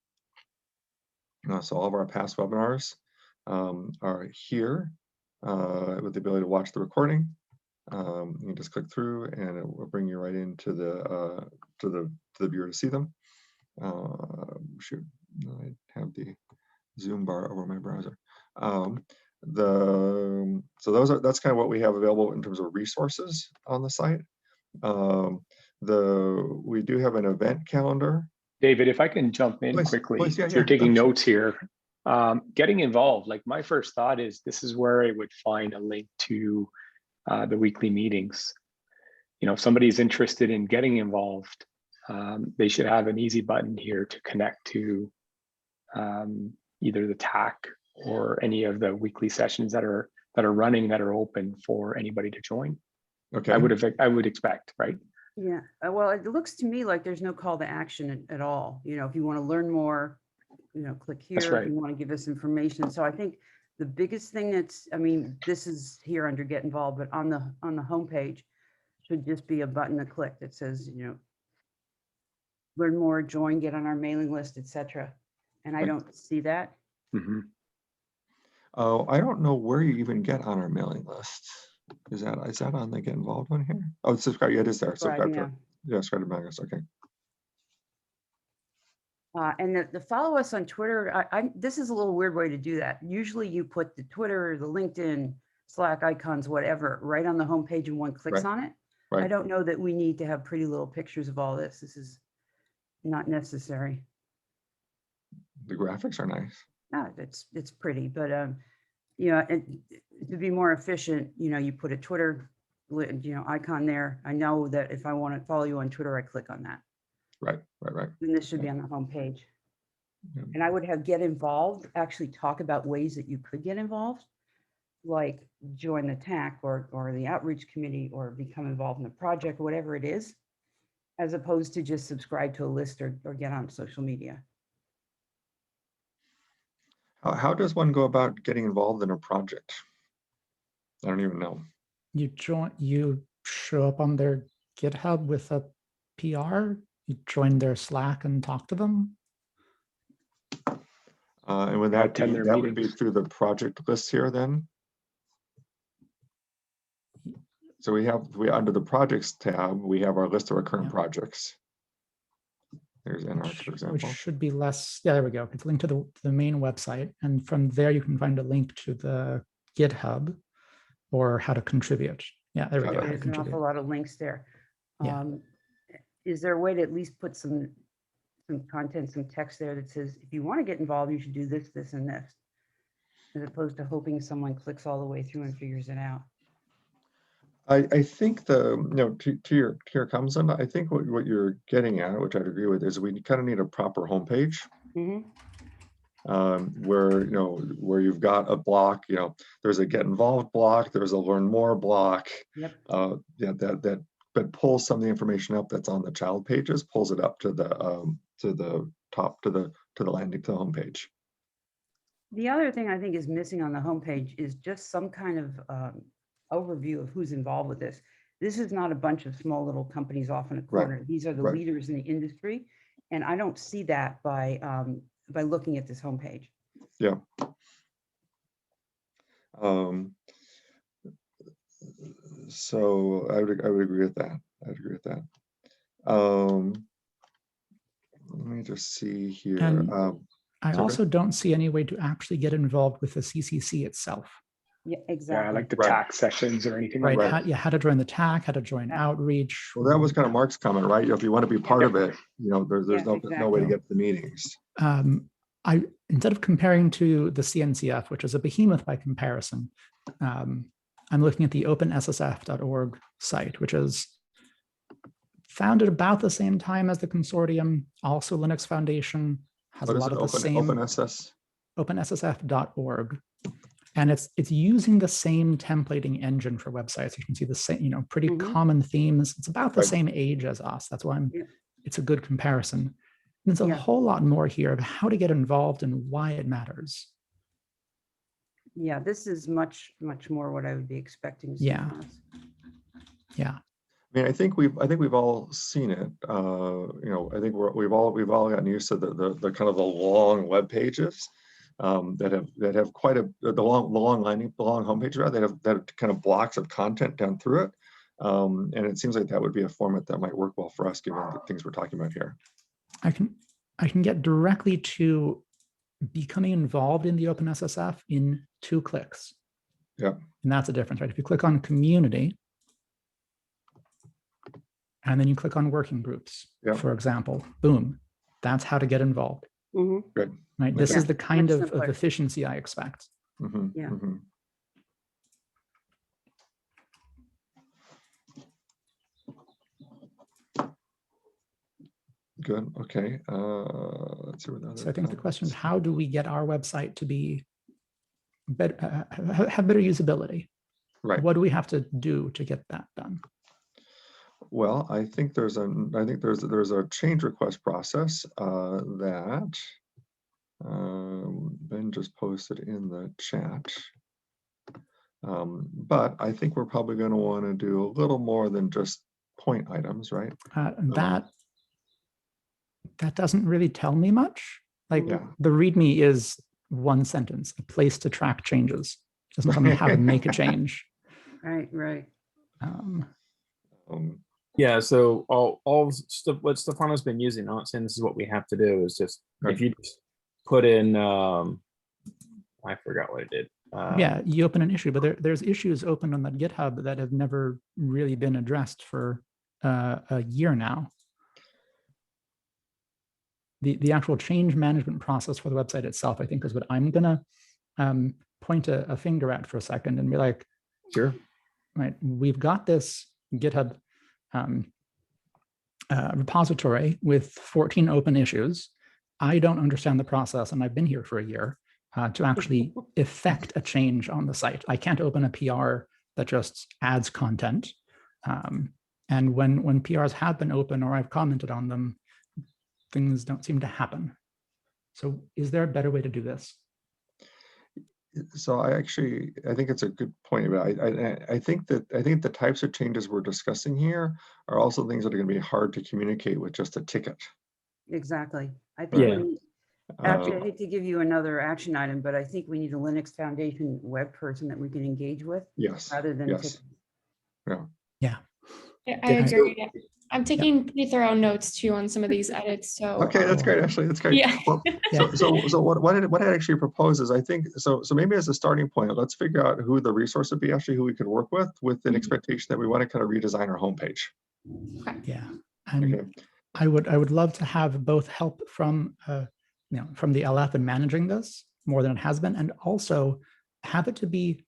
So all of our past webinars are here with the ability to watch the recording. You can just click through and it will bring you right into the viewer to see them. Shoot, I have the Zoom bar over my browser. So that's kind of what we have available in terms of resources on the site. We do have an event calendar. David, if I can jump in quickly, please, yeah, you're taking notes here. Getting involved, like my first thought is this is where I would find a link to the weekly meetings. You know, if somebody's interested in getting involved, they should have an easy button here to connect to either the TAC or any of the weekly sessions that are running, that are open for anybody to join. Okay. I would expect, right? Yeah, well, it looks to me like there's no call to action at all. You know, if you want to learn more, you know, click here. That's right. If you want to give us information. So I think the biggest thing this is here under get involved, but on the homepage should just be a button to click that says, you know, learn more, join, get on our mailing list, etc. And I don't see that. Mm-hmm. Oh, I don't know where you even get on our mailing list. Is that on the get involved one here? Oh, subscribe. Yeah, it is there. Subscribe to. Yeah, subscribe to mailing list. Okay. And the follow us on Twitter. This is a little weird way to do that. Usually you put the Twitter, the LinkedIn, Slack icons, whatever, right on the homepage and one clicks on it. Right. I don't know that we need to have pretty little pictures of all this. This is not necessary. The graphics are nice. No, it's pretty, but you know, and to be more efficient, you know, you put a Twitter, you know, icon there. I know that if I want to follow you on Twitter, I click on that. Right. And this should be on the home page. Yeah. And I would have get involved, actually talk about ways that you could get involved, like join the TAC or the outreach committee or become involved in the project, whatever it is, as opposed to just subscribe to a list or get on social media. How does one go about getting involved in a project? I don't even know. You show up on their GitHub with a PR, you join their Slack and talk to them. And would that would be through the project list here then? So we under the projects tab, we have our list of our current projects. There's NR, for example. Which should be less, yeah, there we go. It's linked to the main website. And from there, you can find a link to the GitHub or how to contribute. Yeah, there we go. There's an awful lot of links there. Yeah. Is there a way to at least put some content, some text there that says, if you want to get involved, you should do this, this, and this, as opposed to hoping someone clicks all the way through and figures it out? I think to your comments on that, I think what you're getting at, which I'd agree with, is we kind of need a proper homepage. Mm-hmm. Where you've got a block, there's a get involved block, there's a learn more block. Yep. But pulls some of the information up that's on the child pages, pulls it up to the top, to the landing, to the homepage. The other thing I think is missing on the homepage is just some kind of overview of who's involved with this. This is not a bunch of small little companies off in a corner. Right. These are the leaders in the industry, and I don't see that by looking at this homepage. Yeah. So I would agree with that. Let me just see here. I also don't see any way to actually get involved with the CCC itself. Yeah, exactly. Yeah, like the TAC sessions or anything like that. How to join the TAC, how to join outreach. Well, that was kind of Mark's comment, right? If you want to be part of it, there's no way to get to the meetings. Instead of comparing to the CNCF, which is a behemoth by comparison, I'm looking at the openssf.org site, which is founded about the same time as the consortium, also Linux Foundation, has What a is lot it? of the same OpenSS? openssf.org. And it's using the same templating engine for websites. You can see the same, pretty common themes. It's about the Right. same age as us. That's why Yeah. it's a good comparison. And there's a Yeah. whole lot more here of how to get involved and why it matters. Yeah, this is much more what I would be expecting to see Yeah. from us. Yeah. I mean, I think we've all seen it. I think we've all gotten used to the kind of the long web pages that have quite the long homepage that have kind of blocks of content down through it. And it seems like that would be a format that might work well for us, given the things we're talking about here. I can get directly to becoming involved in the OpenSSF in 2 clicks. Yeah. And that's the difference, right? If you click on community, and then you click on working groups, Yeah. for example, boom, that's how to get involved. Mhm. Good. Right? This Okay. is the kind Much of simpler. efficiency I expect. Yeah. Good. Okay. Let's see what other So I think the question is, comments. how do we get our website to be better, have better usability? Right. What do we have to do to get that done? Well, I think there's a change request process that Ben just posted in the chat. But I think we're probably going to want to do a little more than just point items, right? That doesn't really tell me much. Like Yeah. the README is 1 sentence, a place to track changes. It doesn't tell me how to make a change. Right. Yeah, so all stuff what Stefano's been using, I'm not saying this is what we have to do, is just Right. if you just put in I forgot what I did. Yeah, you open an issue, but there's issues open on that GitHub that have never really been addressed for a year now. The actual change management process for the website itself, I think, is what I'm gonna point a finger at for a second and be like, Sure. Right, we've got this GitHub repository with 14 open issues. I don't understand the process, and I've been here for a year to actually effect a change on the site. I can't open a PR that just adds content. And when PRs have been open or I've commented on them, things don't seem to happen. So is there a better way to do this? So I think it's a good point. But I think the types of changes we're discussing here are also things that are going to be hard to communicate with just a ticket. Exactly. I think Yeah. actually, I hate to give you another action item, but I think we need a Linux Foundation web person that we can engage with Yes. rather than Yes. tickets. Yeah. Yeah. I agree. I'm taking pretty thorough notes too on some of these edits. So Okay, that's great. Actually, that's great. Yeah. Well, so what I actually propose is, I think so maybe as a starting point, let's figure out who the resource would be, actually who we could work with an expectation that we want to kind of redesign our homepage. Yeah, and Okay. I would love to have both help from from the LF in managing this more than it has been, and also have it to be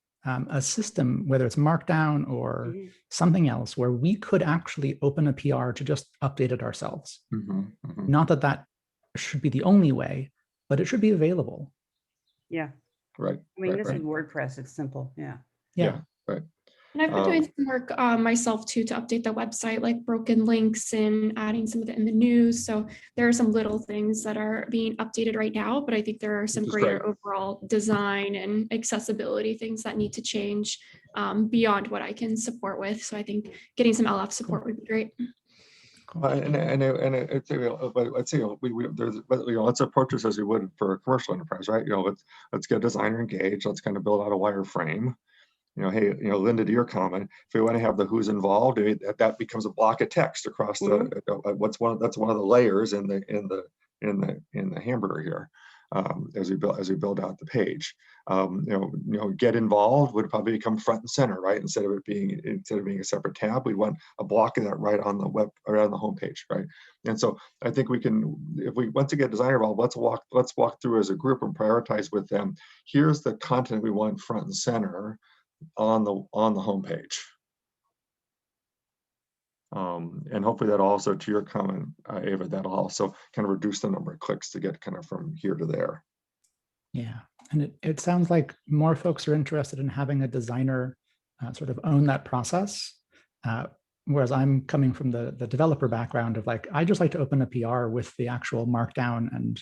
a system, whether it's Markdown or something else, where we could actually open a PR to just update it ourselves. Not that that should be the only way, but it should be available. Yeah. Right. I mean, right, this right. is WordPress. It's simple. Yeah. Yeah. Right. And I've been doing some work myself too to update the website, like broken links and adding some of it in the news. So there are some little things that are being updated right now, but I think there are some Which is greater great. overall design and accessibility things that need to change beyond what I can support with. So I think getting some LF support would be great. Let's approach this as we would for a commercial enterprise, right? Let's get a designer engaged. Let's kind of build out a wireframe. Hey, Linda, to your comment, if we want to have the who's involved, that becomes a block of text across the that's one of the layers in the hamburger here. As we build out the page, get involved would probably become front and center, right? Instead of being a separate tab, we want a block of that right on the web, around the homepage, right? And so I think we can, if we want to get designer involved, let's walk through as a group and prioritize with them. Here's the content we want front and center. on the homepage. And hopefully that also, to your comment, Ava, that'll also kind of reduce the number of clicks to get kind of from here to there. Yeah, and it sounds like more folks are interested in having a designer sort of own that process. Whereas I'm coming from the developer background of like, I just like to open a PR with the actual markdown and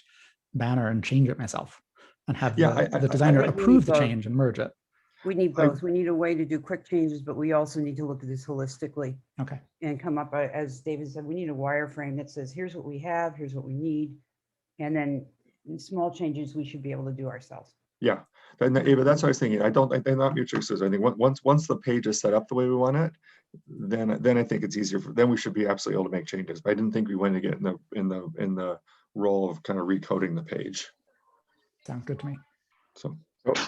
banner and change it myself and have the designer approve the change and merge it. We need both. We need a way to do quick changes, but we also need to look at this holistically. Okay. And come up, as David said, we need a wireframe that says, here's what we have, here's what we need. And then small changes we should be able to do ourselves. Yeah, Ava, that's what I was thinking. They're not mutually exclusive. I think once the page is set up the way we want it, then I think it's easier. Then we should be absolutely able to make changes. But I didn't think we wanted to get in the role of kind of recoding the page. Sounds good to me. So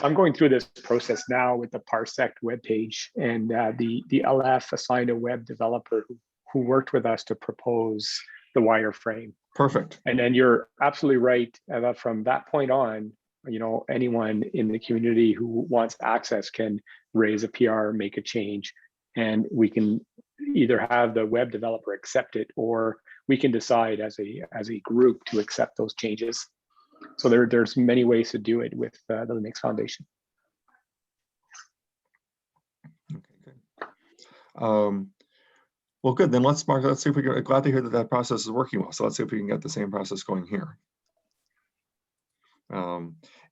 I'm going through this process now with the Parsec webpage, and the LF assigned a web developer who worked with us to propose the wireframe. perfect. And then you're absolutely right that from that point on, anyone in the community who wants access can raise a PR, make a change, and we can either have the web developer accept it, or we can decide as a group to accept those changes. So there's many ways to do it with the Linux Foundation. Okay, good. Well, good. Then let's see if we can. Glad to hear that process is working well. So let's see if we can get the same process going here.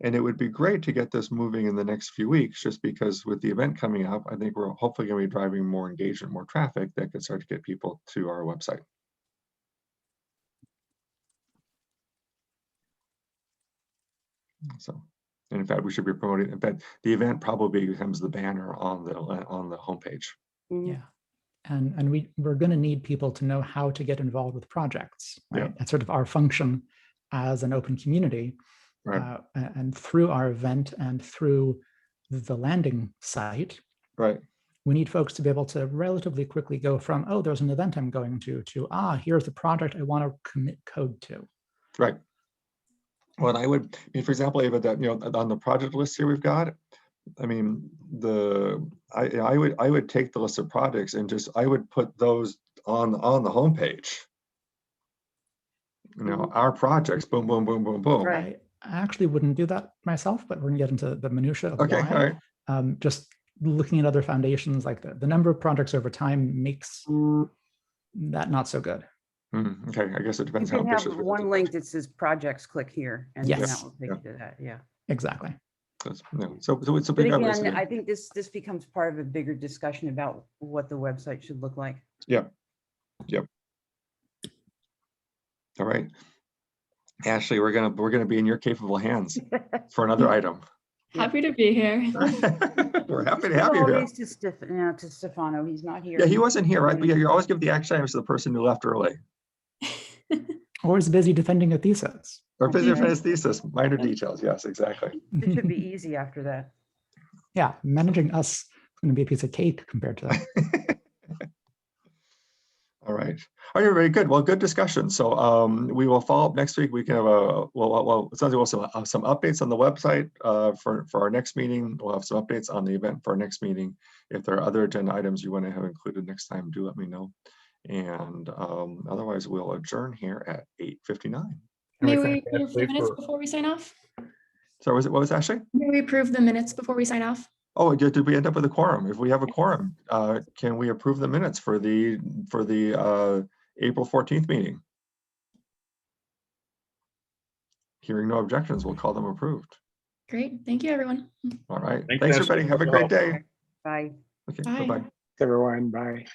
And it would be great to get this moving in the next few weeks, just because with the event coming up, I think we're hopefully going to be driving more engagement, more traffic that could start to get people to our website. So, and in fact, we should be promoting. In fact, the event probably becomes the banner on the homepage. Yeah, and we're going to need people to know how to get involved with projects. Right? Yeah. That's sort of our function as an open community. Right. And through our event and through the landing site, Right. we need folks to be able to relatively quickly go from, oh, there's an event I'm going to here's the project I want to commit code to. Right. Well, I would, for example, Ava, that on the project list here we've got, I mean, I would take the list of projects and I would put those on the homepage. Our projects, boom, boom, boom, boom, boom. Right. I actually wouldn't do that myself, but we're going to get into the minutia of okay, why. all right. Just looking at other foundations, like the number of projects over time makes that not so good. Okay, I guess it depends You how can have ambitious. one link that says projects, click here, and then Yes. that will take you to that. Yeah. Exactly. So it's a But big again, I think this becomes part of a bigger discussion about what the website should look like. Yep. All right. Ashley, we're gonna be in your capable hands for another item. Happy to be here. We're happy to have you here. Always to Stefano, he's not here. Yeah, he wasn't here, right? But yeah, you always give the action items to the person who left early. Or is busy defending a thesis. Or busy defending his thesis, minor details. Yes, exactly. It should be easy after that. Yeah, managing us is going to be a piece of cake compared to that. All right. All right, very good. Well, good discussion. So we will follow up next week. We can have it sounds like we'll have some updates on the website for our next meeting. We'll have some updates on the event for our next meeting. If there are other agenda items you want to have included next time, do let me know. And otherwise, we'll adjourn here at 8:59. May we approve the minutes before we sign off? So what was Ashley? May we approve the minutes before we sign off? Oh, did we end up with a quorum? If we have a quorum, can we approve the minutes for the April 14th meeting? Hearing no objections, we'll call them approved. Great. Thank you, everyone. All right. Thanks, Thanks Ashley. everybody. Have a great day. Bye. Okay. Bye. Bye-bye. Everyone, bye.